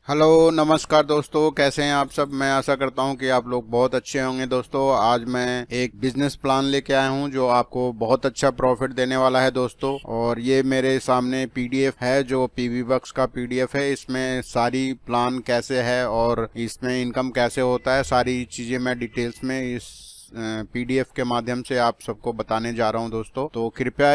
Hello नमस्कार दोस्तों, कैसे हैं आप सब। मैं आशा करता हूं कि आप लोग बहुत अच्छे होंगे। दोस्तों आज मैं एक बिजनेस प्लान लेके आया हूं जो आपको बहुत अच्छा प्रॉफिट देने वाला है दोस्तों। और ये मेरे सामने पीडीएफ है जो पीवी बक्स का पीडीएफ है। इसमें सारी प्लान कैसे है और इसमें इनकम कैसे होता है, सारी चीजें मैं डिटेल्स में इस पीडीएफ के माध्यम से आप सबको बताने जा रहा हूं दोस्तों। तो कृपया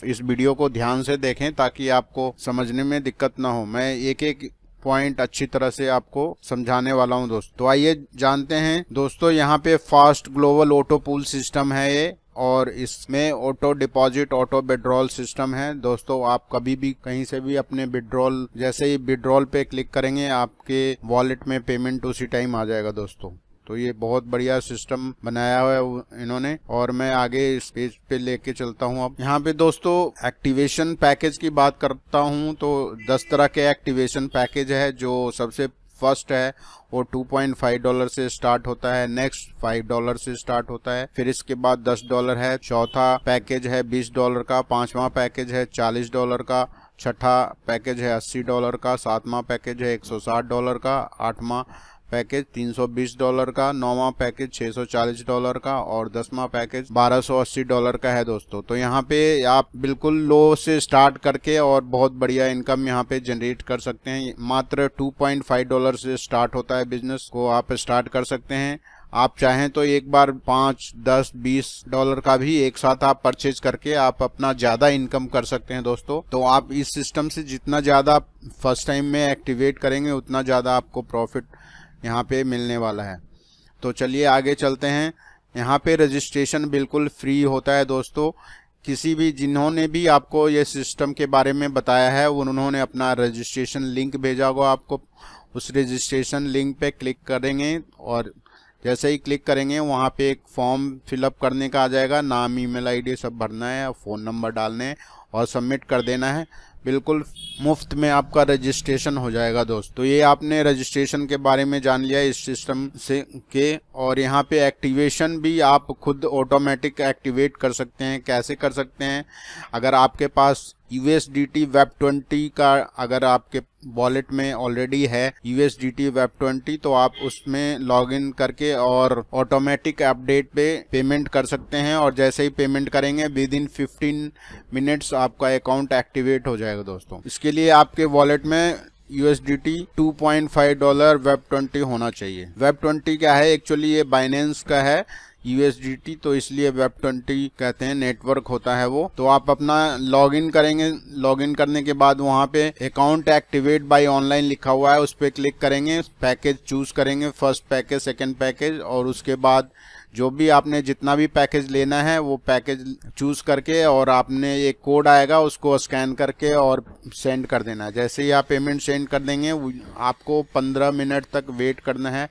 इस वीडियो को ध्यान से देखें ताकि आपको समझने में दिक्कत ना हो। मैं एक एक पॉइंट अच्छी तरह से आपको समझाने वाला हूं दोस्तों। तो आइए जानते हैं दोस्तों। यहाँ पे fast global auto pool system है ये, और इसमें auto deposit auto withdrawal system है दोस्तों। आप कभी भी कहीं से भी अपने विड्रॉल, जैसे ही विड्रॉल पे क्लिक करेंगे आपके वॉलेट में पेमेंट उसी टाइम आ जाएगा दोस्तों। तो ये बहुत बढ़िया सिस्टम बनाया हुआ है इन्होंने, और मैं आगे इस पेज पे लेके चलता हूँ। अब यहाँ पे दोस्तों एक्टिवेशन पैकेज की बात करता हूँ तो 10 तरह के एक्टिवेशन पैकेज है। जो सबसे फर्स्ट है वो $2.5 से स्टार्ट होता है, नेक्स्ट $5 से स्टार्ट होता है, फिर इसके बाद $10 है, चौथा पैकेज है $20 का, पांचवा पैकेज है $40 का, छठा पैकेज है $80 का, सातवां पैकेज है $160 का, आठवां पैकेज $320 का, नौवां पैकेज $640 का और 10वां पैकेज $1280 का है दोस्तों। तो यहाँ पे आप बिल्कुल लो से स्टार्ट करके और बहुत बढ़िया इनकम यहाँ पे जनरेट कर सकते हैं। मात्र $2.5 से स्टार्ट होता है बिजनेस को आप स्टार्ट कर सकते हैं। आप चाहें तो एक बार 5, 10, $20 का भी एक साथ आप परचेज करके आप अपना ज्यादा इनकम कर सकते हैं दोस्तों। तो आप इस सिस्टम से जितना ज्यादा फर्स्ट टाइम में एक्टिवेट करेंगे उतना ज्यादा आपको प्रॉफिट यहाँ पे मिलने वाला है। तो चलिए आगे चलते हैं। यहाँ पे रजिस्ट्रेशन बिल्कुल फ्री होता है दोस्तों। किसी भी जिन्होंने भी आपको ये सिस्टम के बारे में बताया है उन्होंने अपना रजिस्ट्रेशन लिंक भेजा होगा आपको। उस रजिस्ट्रेशन लिंक पे क्लिक करेंगे और जैसे ही क्लिक करेंगे वहाँ पे एक फॉर्म फिलअप करने का आ जाएगा। नाम, ईमेल आईडी सब भरना है, फ़ोन नंबर डालने हैं और सबमिट कर देना है। बिल्कुल मुफ्त में आपका रजिस्ट्रेशन हो जाएगा दोस्त। तो ये आपने रजिस्ट्रेशन के बारे में जान लिया इस सिस्टम से के। और यहाँ पे एक्टिवेशन भी आप खुद ऑटोमेटिक एक्टिवेट कर सकते हैं। कैसे कर सकते हैं? अगर आपके पास USDT Web20 का अगर आपके वॉलेट में ऑलरेडी है USDT Web20 तो आप उसमें लॉगिन करके और ऑटोमेटिक अपडेट पे पेमेंट कर सकते हैं। और जैसे ही पेमेंट करेंगे विदिन 15 मिनट्स आपका अकाउंट एक्टिवेट हो जाएगा दोस्तों। इसके लिए आपके वॉलेट में USDT $2.5 Web20 होना चाहिए। Web20 क्या है? एक्चुअली ये बाइनेंस का है USDT, तो इसलिए Web20 कहते हैं, नेटवर्क होता है वो। तो आप अपना लॉगिन करेंगे। लॉगिन करने के बाद वहाँ पे अकाउंट एक्टिवेट बाय ऑनलाइन लिखा हुआ है, उस पर क्लिक करेंगे, पैकेज चूज करेंगे, फर्स्ट पैकेज, सेकंड पैकेज, और उसके बाद जो भी आपने जितना भी पैकेज लेना है वो पैकेज चूज करके और आपने एक कोड आएगा उसको स्कैन करके और सेंड कर देना है। जैसे ही आप पेमेंट सेंड कर देंगे आपको 15 मिनट तक वेट करना है,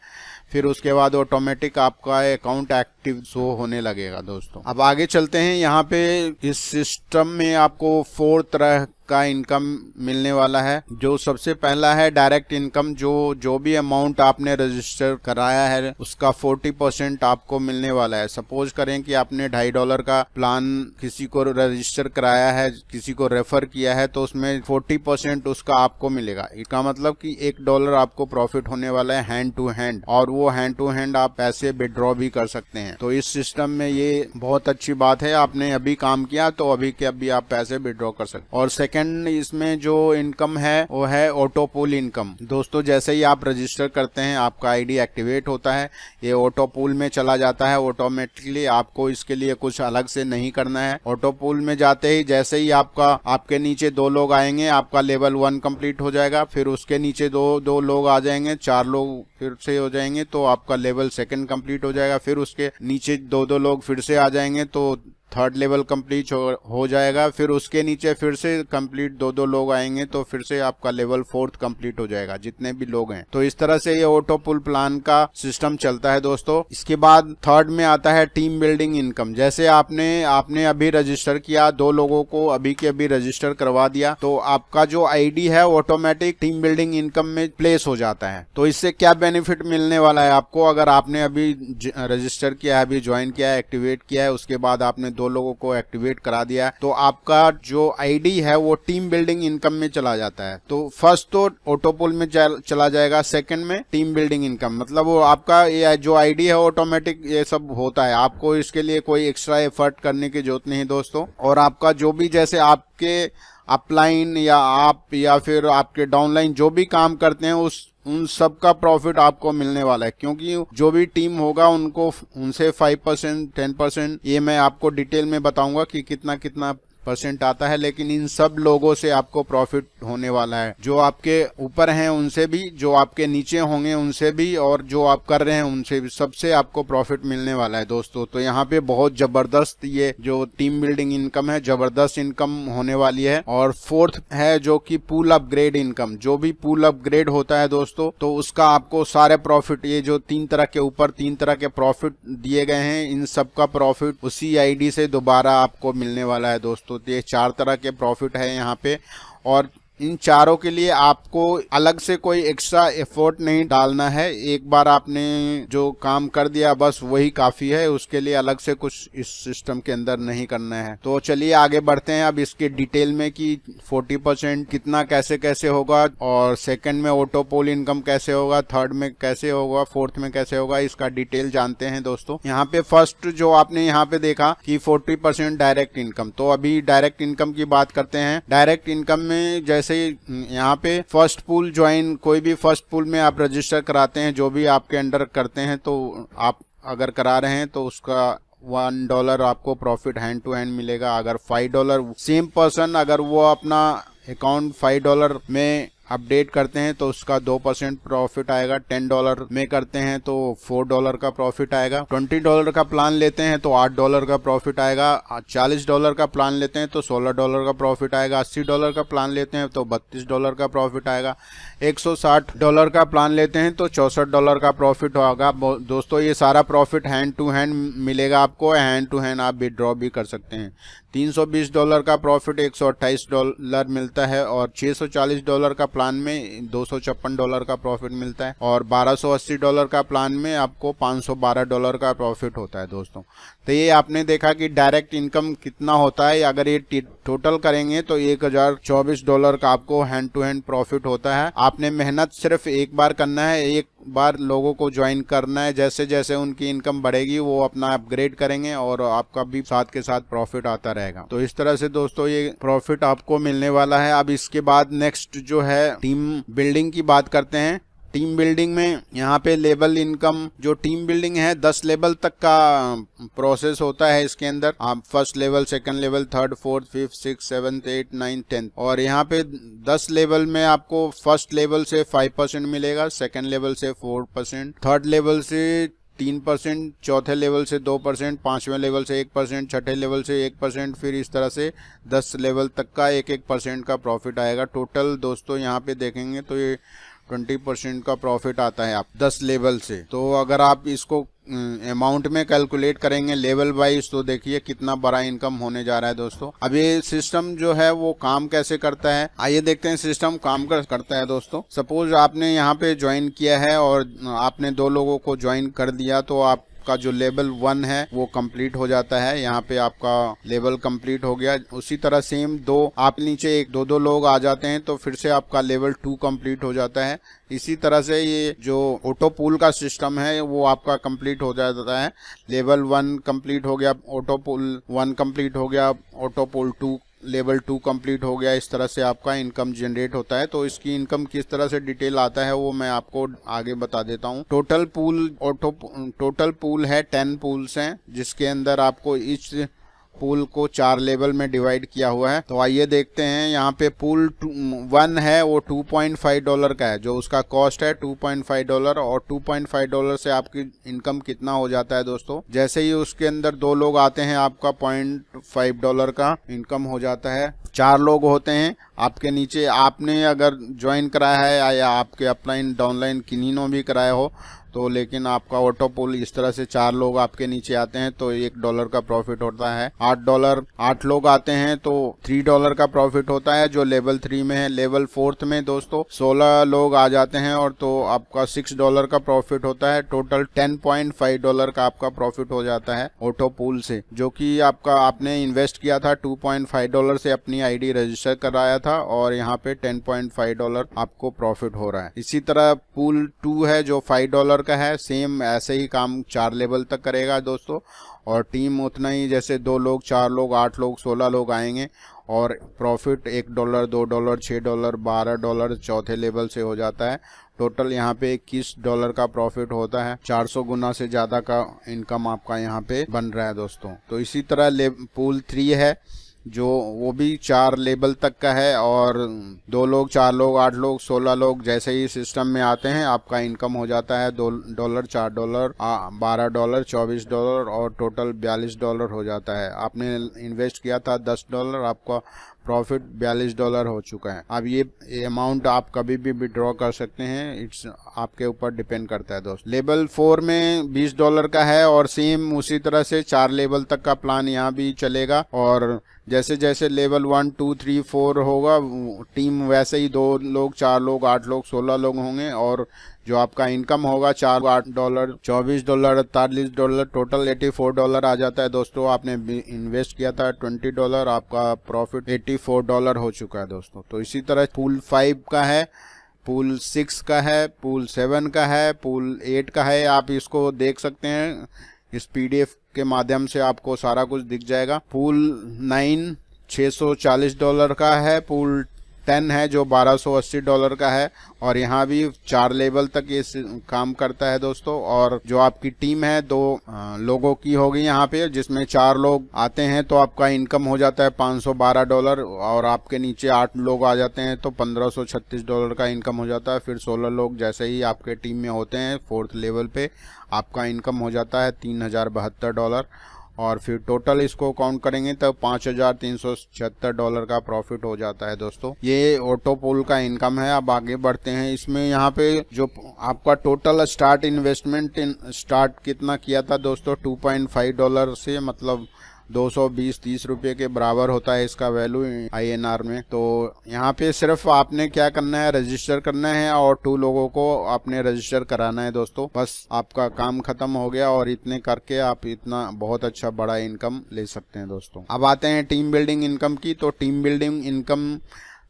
फिर उसके बाद ऑटोमेटिक आपका अकाउंट एक्टिव शो होने लगेगा दोस्तों। अब आगे चलते हैं। यहाँ पे इस सिस्टम में आपको 4 तरह का इनकम मिलने वाला है। जो सबसे पहला है डायरेक्ट इनकम। जो भी अमाउंट आपने रजिस्टर कराया है उसका 40% आपको मिलने वाला है। सपोज करें कि आपने $2.5 का प्लान किसी को रजिस्टर कराया है, किसी को रेफर किया है, तो उसमें 40% उसका आपको मिलेगा। इसका मतलब कि $1 आपको प्रॉफिट होने वाला है हैंड टू हैंड, और वो हैंड टू हैंड आप पैसे विड्रॉ भी कर सकते हैं। तो इस सिस्टम में ये बहुत अच्छी बात है। आपने अभी काम किया तो अभी के अभी आप पैसे विड्रॉ कर सकते। और सेकंड इसमें जो इनकम है वो है ऑटो पूल इनकम दोस्तों। जैसे ही आप रजिस्टर करते हैं आपका आईडी एक्टिवेट होता है, ये ऑटो पूल में चला जाता है ऑटोमेटिकली। आपको इसके लिए कुछ अलग से नहीं करना है। ऑटो पूल में जाते ही जैसे ही आपके नीचे 2 लोग आएंगे आपका लेवल 1 कंप्लीट हो जाएगा। फिर उसके नीचे दो लोग आ जाएंगे, 4 लोग फिर से हो जाएंगे तो आपका लेवल 2 कंप्लीट हो जाएगा। फिर उसके नीचे 2 लोग फिर से आ जाएंगे तो 3rd लेवल कंप्लीट हो जाएगा। फिर उसके नीचे फिर से कंप्लीट 2 लोग आएंगे तो फिर से आपका लेवल 4th कंप्लीट हो जाएगा, जितने भी लोग हैं। तो इस तरह से ये ऑटो पुल प्लान का सिस्टम चलता है दोस्तों। इसके बाद 3rd में आता है टीम बिल्डिंग इनकम। जैसे आपने अभी रजिस्टर किया, 2 लोगों को अभी के अभी रजिस्टर करवा दिया, तो आपका जो आईडी है ऑटोमेटिक टीम बिल्डिंग इनकम में प्लेस हो जाता है। तो इससे क्या बेनिफिट मिलने वाला है आपको? अगर आपने अभी रजिस्टर किया है, अभी ज्वाइन किया है, एक्टिवेट किया है, उसके बाद आपने 2 लोगों को एक्टिवेट करा दिया है तो आपका जो आईडी है वो टीम बिल्डिंग इनकम में चला जाता है। तो फर्स्ट तो ऑटो पुल में चला जाएगा, सेकंड में टीम बिल्डिंग इनकम, मतलब वो आपका ये जो आईडी है ऑटोमेटिक ये सब होता है, आपको इसके लिए कोई एक्स्ट्रा एफर्ट करने की जरूरत नहीं दोस्तों। और आपका जो भी जैसे आपके अपलाइन या फिर आपके डाउनलाइन जो भी काम करते हैं उन सब का प्रॉफिट आपको मिलने वाला है, क्योंकि जो भी टीम होगा उनसे 5% 10% ये मैं आपको डिटेल में बताऊंगा कि कितना कितना परसेंट आता है, लेकिन इन सब लोगों से आपको प्रॉफिट होने वाला है। जो आपके ऊपर हैं उनसे भी, जो आपके नीचे होंगे उनसे भी, और जो आप कर रहे हैं उनसे भी, सबसे आपको प्रॉफिट मिलने वाला है दोस्तों। तो यहाँ पे बहुत जबरदस्त ये जो टीम बिल्डिंग इनकम है, जबरदस्त इनकम होने वाली है। और फोर्थ है जो कि पूल अपग्रेड इनकम, जो भी पूल अपग्रेड होता है दोस्तों तो उसका आपको सारे प्रॉफिट, ये जो 3 तरह के ऊपर 3 तरह के प्रॉफिट दिए गए हैं, इन सब का प्रॉफिट उसी आईडी से दोबारा आपको मिलने वाला है दोस्तों। तो ये 4 तरह के प्रॉफिट है यहाँ पे, और इन चारों के लिए आपको अलग से कोई एक्स्ट्रा एफर्ट नहीं डालना है। एक बार आपने जो काम कर दिया बस वही काफी है, उसके लिए अलग से कुछ इस सिस्टम के अंदर नहीं करना है। तो चलिए आगे बढ़ते हैं अब इसके डिटेल में कि 40% कितना कैसे कैसे होगा, और सेकंड में ऑटो पोल इनकम कैसे होगा, थर्ड में कैसे होगा, फोर्थ में कैसे होगा, इसका डिटेल जानते हैं दोस्तों। यहाँ पे फर्स्ट जो आपने यहाँ पे देखा कि 40% डायरेक्ट इनकम, तो अभी डायरेक्ट इनकम की बात करते हैं। डायरेक्ट इनकम में जैसे यहाँ पे फर्स्ट पूल ज्वाइन, कोई भी फर्स्ट पूल में आप रजिस्टर कराते हैं, जो भी आपके अंडर करते हैं, तो आप अगर करा रहे हैं तो उसका $1 आपको प्रॉफिट हैंड टू हैंड मिलेगा। अगर $5 सेम पर्सन अगर वो अपना अकाउंट $5 में अपडेट करते हैं तो उसका 2% प्रॉफिट आएगा। $10 में करते हैं तो $4 का प्रॉफिट आएगा। $20 का प्लान लेते हैं तो $8 का प्रॉफिट आएगा। $40 का प्लान लेते हैं तो $16 का प्रॉफिट आएगा। $80 का प्लान लेते हैं तो $32 का प्रॉफिट आएगा। $160 का प्लान लेते हैं तो $64 का प्रॉफिट होगा। दोस्तों ये सारा प्रॉफिट हैंड टू हैंड मिलेगा आपको, हैंड टू हैंड आप विड्रॉ भी कर सकते हैं। $320 का प्रॉफिट $128 मिलता है, और $640 का प्लान में $256 का प्रॉफिट मिलता है, और $1280 का प्लान में आपको $512 का प्रॉफिट होता है दोस्तों। तो ये आपने देखा कि डायरेक्ट इनकम कितना होता है। अगर ये टोटल करेंगे तो $1024 का आपको हैंड टू हैंड प्रॉफिट होता है। आपने मेहनत सिर्फ एक बार करना है, एक बार लोगों को ज्वाइन करना है। जैसे जैसे उनकी इनकम बढ़ेगी वो अपना अपग्रेड करेंगे और आपका भी साथ के साथ प्रॉफिट आता रहेगा। तो इस तरह से दोस्तों ये प्रॉफिट आपको मिलने वाला है। अब इसके बाद नेक्स्ट जो है टीम बिल्डिंग की बात करते हैं। टीम बिल्डिंग में यहाँ पे लेवल इनकम, जो टीम बिल्डिंग है 10 लेवल तक का प्रोसेस होता है इसके अंदर। आप first level, second level, third, fourth, fifth, six, seventh, 8, 9, 10, और यहाँ पे 10 लेवल में आपको फर्स्ट लेवल से 5% मिलेगा, सेकंड लेवल से 4%, थर्ड लेवल से 3%, चौथे लेवल से 2%, पांचवें लेवल से 1%, छठे लेवल से 1%, फिर इस तरह से 10 लेवल तक का 1% का प्रॉफिट आएगा। टोटल दोस्तों यहाँ पे देखेंगे तो ये 20% का प्रॉफिट आता है आप 10 लेवल से। तो अगर आप इसको अमाउंट में कैलकुलेट करेंगे लेवल वाइज तो देखिए कितना बड़ा इनकम होने जा रहा है दोस्तों। अब ये सिस्टम जो है वो काम कैसे करता है, आइए देखते हैं सिस्टम काम करता है दोस्तों। सपोज आपने यहाँ पे ज्वाइन किया है और आपने 2 लोगों को ज्वाइन कर दिया, तो आप का जो लेवल 1 है वो कंप्लीट हो जाता है। यहाँ पे आपका लेवल कंप्लीट हो गया। उसी तरह सेम 2 आप नीचे 1-2 लोग आ जाते हैं तो फिर से आपका लेवल 2 कंप्लीट हो जाता है। इसी तरह से ये जो ऑटो पूल का सिस्टम है वो आपका कंप्लीट हो जाता है। लेवल 1 कंप्लीट हो गया, ऑटो पूल 1 कंप्लीट हो गया, ऑटो पूल 2 लेवल 2 कंप्लीट हो गया। इस तरह से आपका इनकम जनरेट होता है। तो इसकी इनकम किस तरह से डिटेल आता है वो मैं आपको आगे बता देता हूँ। टोटल पूल है 10 पूल्स हैं, जिसके अंदर आपको इस पूल को 4 लेवल में डिवाइड किया हुआ है। तो आइए देखते हैं। यहाँ पे पूल 1 है वो $2.5 का है, जो उसका कॉस्ट है $2.5, और $2.5 से आपकी इनकम कितना हो जाता है दोस्तों। जैसे ही उसके अंदर 2 लोग आते हैं आपका $0.5 का इनकम हो जाता है। 4 लोग होते हैं आपके नीचे, आपने अगर ज्वाइन कराया है या आपके अपलाइन डाउनलाइन किन्हीं भी कराया हो तो लेकिन आपका ऑटो पूल इस तरह से 4 लोग आपके नीचे आते हैं तो $1 का प्रॉफिट होता है। $8 8 लोग आते हैं तो $3 का प्रॉफिट होता है जो लेवल 3 में है। लेवल 4 में दोस्तों 16 लोग आ जाते हैं और तो आपका $6 का प्रॉफिट होता है। टोटल $10.5 का आपका प्रॉफिट हो जाता है ऑटो पूल से, जो कि आपने इन्वेस्ट किया था $2.5 से, अपनी आईडी रजिस्टर कराया था और यहाँ पे $10.5 आपको प्रॉफिट हो रहा है। इसी तरह पूल 2 है जो $5 का है, सेम ऐसे ही काम 4 लेवल तक करेगा दोस्तों, और टीम उतना ही, जैसे 2 लोग 4 लोग 8 लोग 16 लोग आएंगे और प्रॉफिट $1 $2 $6 $12 चौथे लेवल से हो जाता है। टोटल यहाँ पे $21 का प्रॉफिट होता है। 400 गुना से ज़्यादा का इनकम आपका यहाँ पे बन रहा है दोस्तों। तो इसी तरह पूल 3 है जो वो भी 4 लेवल तक का है, और 2 लोग 4 लोग 8 लोग 16 लोग जैसे ही सिस्टम में आते हैं आपका इनकम हो जाता है $2 $4 $12 $24 और टोटल $42 हो जाता है। आपने इन्वेस्ट किया था $10, आपका प्रॉफिट $42 हो चुका है। अब ये अमाउंट आप कभी भी विड्रॉ कर सकते हैं, इट्स आपके ऊपर डिपेंड करता है दोस्त। लेवल 4 में $20 का है और सेम उसी तरह से 4 लेवल तक का प्लान यहाँ भी चलेगा, और जैसे जैसे लेवल 1 2 3 4 होगा टीम वैसे ही 2 लोग 4 लोग 8 लोग 16 लोग होंगे, और जो आपका इनकम होगा $4 $8 $24 $48 टोटल $84 आ जाता है दोस्तों। आपने इन्वेस्ट किया था $20, आपका प्रॉफिट $84 हो चुका है दोस्तों। तो इसी तरह पूल 5 का है, पूल 6 का है, पूल 7 का है, पूल 8 का है। आप इसको देख सकते हैं, इस PDF के माध्यम से आपको सारा कुछ दिख जाएगा। पूल 9 $640 का है, पूल 10 है जो $1280 का है, और यहाँ भी 4 लेवल तक ये काम करता है दोस्तों। और जो आपकी टीम है 2 लोगों की होगी यहाँ पे, जिसमें 4 लोग आते हैं तो आपका इनकम हो जाता है $512, और आपके नीचे 8 लोग आ जाते हैं तो $1536 का इनकम हो जाता है। फिर 16 लोग जैसे ही आपके टीम में होते हैं 4th लेवल पे आपका इनकम हो जाता है $3072, और फिर टोटल इसको काउंट करेंगे तब $5376 का प्रॉफिट हो जाता है दोस्तों। ये ऑटो पूल का इनकम है। अब आगे बढ़ते हैं। इसमें यहाँ पे जो आपका टोटल स्टार्ट इन्वेस्टमेंट स्टार्ट कितना किया था दोस्तों, $2.5 से, मतलब 220-30 रुपये के बराबर होता है इसका वैल्यू INR में। तो यहाँ पे सिर्फ आपने क्या करना है, रजिस्टर करना है और 2 लोगों को आपने रजिस्टर कराना है दोस्तों, बस आपका काम खत्म हो गया, और इतने करके आप इतना बहुत अच्छा बड़ा इनकम ले सकते हैं दोस्तों। अब आते हैं टीम बिल्डिंग इनकम की। तो टीम बिल्डिंग इनकम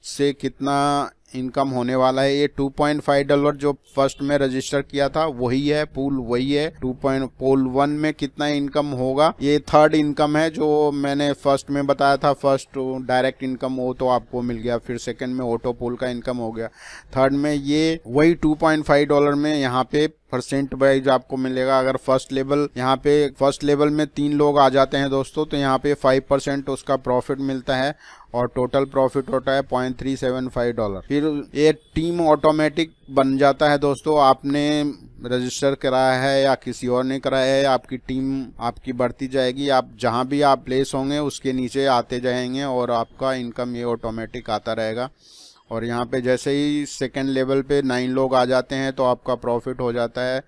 से कितना इनकम होने वाला है, ये $2.5 जो फर्स्ट में रजिस्टर किया था वही है, पूल वही है। पूल 1 में कितना इनकम होगा, ये 3rd इनकम है जो मैंने फर्स्ट में बताया था। फर्स्ट डायरेक्ट इनकम वो तो आपको मिल गया, फिर सेकंड में ऑटो पूल का इनकम हो गया, 3rd में ये वही $2.5 में यहाँ पे परसेंट वाइज आपको मिलेगा। अगर फर्स्ट लेवल में 3 लोग आ जाते हैं दोस्तों तो यहाँ पे 5% उसका प्रॉफिट मिलता है, और टोटल प्रॉफिट होता है $0.375। फिर ये टीम ऑटोमेटिक बन जाता है दोस्तों। आपने रजिस्टर कराया है या किसी और ने कराया है, आपकी टीम आपकी बढ़ती जाएगी। आप जहां भी आप प्लेस होंगे उसके नीचे आते जाएंगे और आपका इनकम ये ऑटोमेटिक आता रहेगा। और यहाँ पे जैसे ही सेकेंड लेवल पे 9 लोग आ जाते हैं तो आपका प्रॉफिट हो जाता है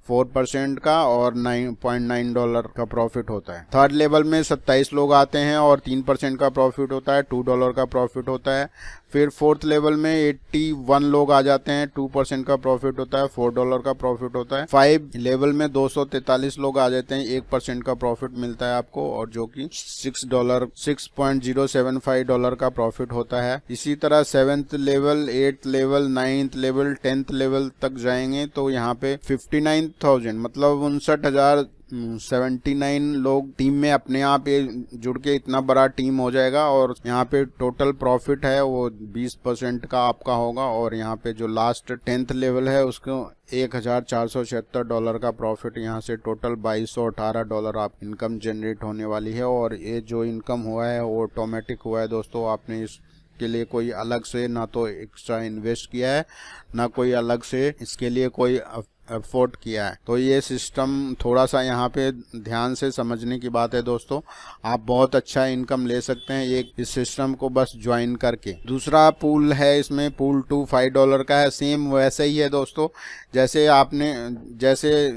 4% का, और $9.9 का प्रॉफिट होता है। 3rd लेवल में 27 लोग आते हैं और 3% का प्रॉफिट होता है, $2 का प्रॉफिट होता है। फिर 4th लेवल में 81 लोग आ जाते हैं, 2% का प्रॉफिट होता है, $4 का प्रॉफिट होता है। 5 लेवल में 243 लोग आ जाते हैं, 1% का प्रॉफिट मिलता है आपको, और जो कि $6.075 का प्रॉफिट होता है। इसी तरह 7th level 8th level 9th level 10th level तक जाएंगे तो यहाँ पे 59,000 मतलब 59,079 लोग टीम में अपने आप ये जुड़ के इतना बड़ा टीम हो जाएगा। और यहाँ पे टोटल प्रॉफिट है वो 20% का आपका होगा, और यहाँ पे जो लास्ट 10th लेवल है उसको $1,476 का प्रॉफिट, यहाँ से टोटल $2,218 आप इनकम जनरेट होने वाली है। और ये जो इनकम हुआ है वो ऑटोमेटिक हुआ है दोस्तों। आपने इसके लिए कोई अलग से ना तो एक्स्ट्रा इन्वेस्ट किया है, ना कोई अलग से इसके लिए कोई अफोर्ड किया है। तो ये सिस्टम थोड़ा सा यहाँ पे ध्यान से समझने की बात है दोस्तों। आप बहुत अच्छा इनकम ले सकते हैं एक इस सिस्टम को बस ज्वाइन करके। दूसरा पूल है, इसमें पूल 2 $5 का है। सेम वैसे ही है दोस्तों, जैसे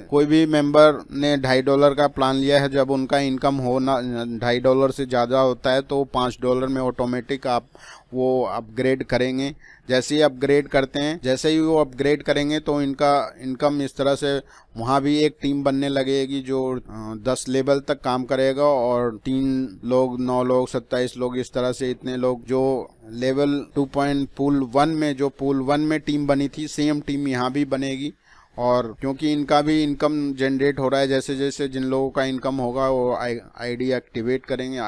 कोई भी मेंबर ने $2.5 का प्लान लिया है, जब उनका इनकम होना $2.5 से ज़्यादा होता है तो $5 में ऑटोमेटिक आप वो अपग्रेड करेंगे। जैसे ही वो अपग्रेड करेंगे तो इनका इनकम इस तरह से वहाँ भी एक टीम बनने लगेगी जो 10 लेवल तक काम करेगा, और 3 लोग, 9 लोग, 27 लोग, इस तरह से इतने लोग जो लेवल 2 पूल 1 में टीम बनी थी, सेम टीम यहाँ भी बनेगी। और क्योंकि इनका भी इनकम जनरेट हो रहा है, जैसे जैसे जिन लोगों का इनकम होगा वो आईडी एक्टिवेट करेंगे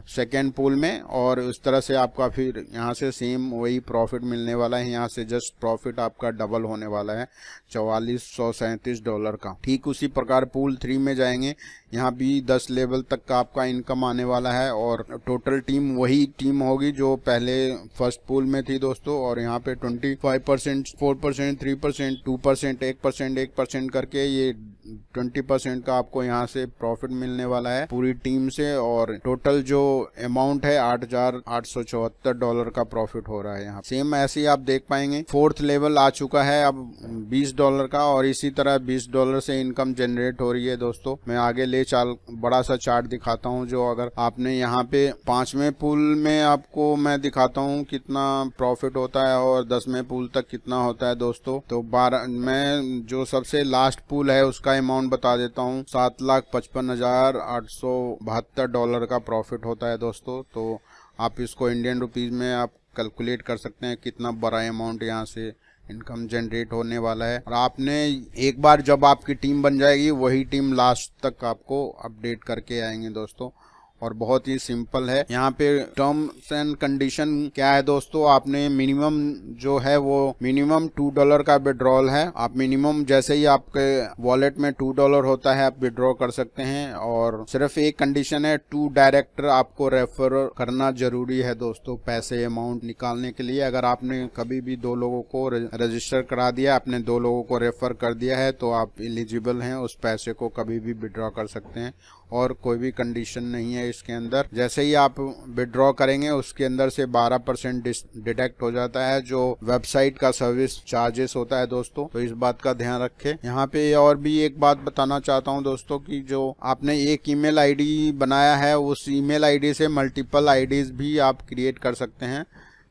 सेकेंड पूल में, और उस तरह से आपका फिर यहाँ से सेम वही प्रॉफिट मिलने वाला है। यहाँ से जस्ट प्रॉफिट आपका डबल होने वाला है $4437 का। ठीक उसी प्रकार पूल 3 में जाएंगे, यहाँ भी 10 लेवल तक का आपका इनकम आने वाला है, और टोटल टीम वही टीम होगी जो पहले फर्स्ट पूल में थी दोस्तों। और यहाँ पे 25%, 4%, 3%, 2%, 1% करके ये 20% का आपको यहाँ से प्रॉफिट मिलने वाला है पूरी टीम से। और टोटल जो अमाउंट है $8,874 का प्रॉफिट हो रहा है यहाँ। सेम ऐसे ही आप देख पाएंगे 4th लेवल आ चुका है अब $20 का, और इसी तरह $20 से इनकम जनरेट हो रही है दोस्तों। मैं आगे बड़ा सा चार्ट दिखाता हूँ, जो अगर आपने यहाँ पे 5वें पूल में आपको मैं दिखाता हूँ कितना प्रॉफिट होता है, और 10वें पूल तक कितना होता है दोस्तों। तो मैं जो सबसे लास्ट पूल है उसका अमाउंट बता देता हूँ, $7,55,872 का प्रॉफिट होता है दोस्तों। तो आप इसको इंडियन रुपीज में आप कैलकुलेट कर सकते हैं कितना बड़ा अमाउंट यहाँ से इनकम जनरेट होने वाला है। और आपने एक बार जब आपकी टीम बन जाएगी, वही टीम लास्ट तक आपको अपडेट करके आएंगे दोस्तों। और बहुत ही सिंपल है। यहाँ पे टर्म्स एंड कंडीशन क्या है दोस्तों, आपने मिनिमम जो है वो मिनिमम $2 का विड्रॉल है। आप मिनिमम जैसे ही आपके वॉलेट में $2 होता है आप विड्रॉ कर सकते हैं। और सिर्फ एक कंडीशन है, 2 डायरेक्टर आपको रेफर करना जरूरी है दोस्तों पैसे अमाउंट निकालने के लिए। अगर आपने कभी भी 2 लोगों को रजिस्टर करा दिया, आपने 2 लोगों को रेफर कर दिया है, तो आप एलिजिबल हैं, उस पैसे को कभी भी विड्रॉ कर सकते हैं, और कोई भी कंडीशन नहीं है इसके अंदर। जैसे ही आप विड्रॉ करेंगे उसके अंदर से 12% डिडक्ट हो जाता है, जो वेबसाइट का सर्विस चार्जेस होता है दोस्तों। तो इस बात का ध्यान रखें। यहाँ पे और भी एक बात बताना चाहता हूँ दोस्तों कि जो आपने एक ईमेल आईडी बनाया है, उस ईमेल आईडी से मल्टीपल आईडीज भी आप क्रिएट कर सकते हैं,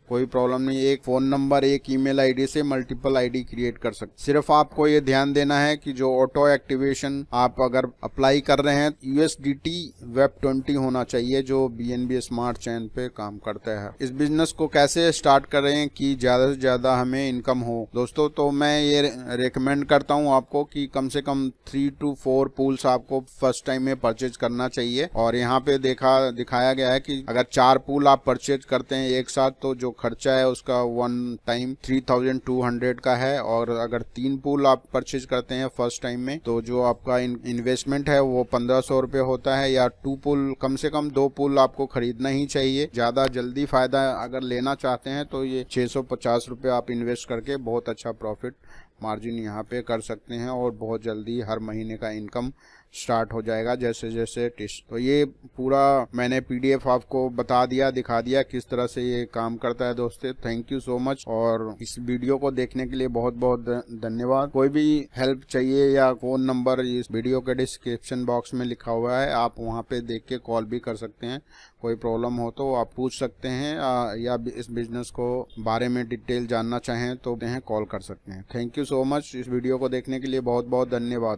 कोई प्रॉब्लम नहीं। एक फोन नंबर, एक ईमेल आईडी से मल्टीपल आईडी क्रिएट कर सकते। सिर्फ आपको ये ध्यान देना है कि जो ऑटो एक्टिवेशन आप अगर अप्लाई कर रहे हैं, USDT Web 20 होना चाहिए, जो BNB स्मार्ट चेन पे काम करता है। इस बिजनेस को कैसे स्टार्ट करें कि ज्यादा से ज्यादा हमें इनकम हो दोस्तों, तो मैं ये रिकमेंड करता हूँ आपको कि कम से कम 3 to 4 पूल्स आपको फर्स्ट टाइम में परचेज करना चाहिए। और यहाँ पे दिखाया गया है कि अगर 4 पूल आप परचेज करते हैं एक साथ, तो जो खर्चा है उसका 1 टाइम 3,200 का है। और अगर 3 पूल आप परचेज करते हैं फर्स्ट टाइम में, तो जो आपका इन्वेस्टमेंट है वो ₹1,500 होता है। या 2 पूल, कम से कम 2 पूल आपको खरीदना ही चाहिए। ज्यादा जल्दी फायदा अगर लेना चाहते हैं तो ये ₹650 आप इन्वेस्ट करके बहुत अच्छा प्रॉफिट मार्जिन यहाँ पे कर सकते हैं, और बहुत जल्दी हर महीने का इनकम स्टार्ट हो जाएगा जैसे जैसे टेस्ट। तो ये पूरा मैंने PDF आपको दिखा दिया किस तरह से ये काम करता है दोस्तों। थैंक यू सो मच, और इस वीडियो को देखने के लिए बहुत बहुत धन्यवाद। कोई भी हेल्प चाहिए या फोन नंबर इस वीडियो के डिस्क्रिप्शन बॉक्स में लिखा हुआ है, आप वहाँ पे देख के कॉल भी कर सकते हैं। कोई प्रॉब्लम हो तो आप पूछ सकते हैं, या इस बिजनेस को बारे में डिटेल जानना चाहें तो कॉल कर सकते हैं। Thank you so much. इस वीडियो को देखने के लिए बहुत बहुत धन्यवाद।